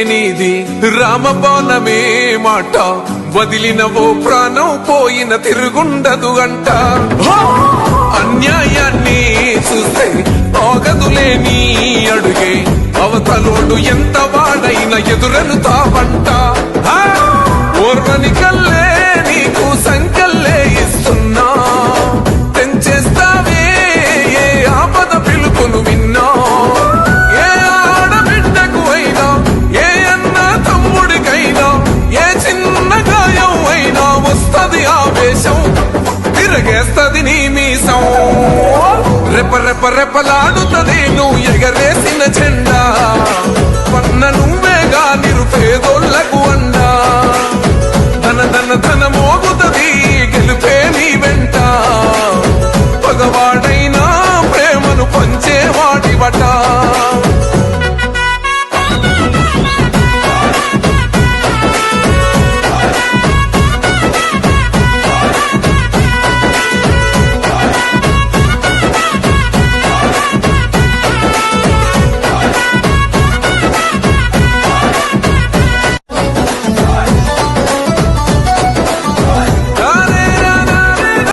నీది రామబాణమే మాట వదిలినవో ప్రాణం పోయిన తిరుగుండదు అంట అన్యాయాన్ని చూస్తే ఆగదులే నీ అడుగే అవతలోడు ఎంత వాడైనా ఎదురెనుతావంట ఓర్వని కల్లే నీకు సంకల్లే ఇస్తున్నా తెంచేస్తావే ఏ ఆపద పిలుపును విన్నా ఏ ఆడబిడ్డకు అయినా ఏ అన్న తమ్ముడికైనా ఏ చిన్న గాయం అయినా వస్తది ఆవేశం తిరగేస్తది నీ మీసం రెప రెప రెపలాడుతది నువ్వు ఎగరేసిన జెండా పన్న నువ్వేగా నిరుపేదోళ్లకు అండా ధన ధన ధన మోగుతది గెలుపే నీ వెంట పగవాడై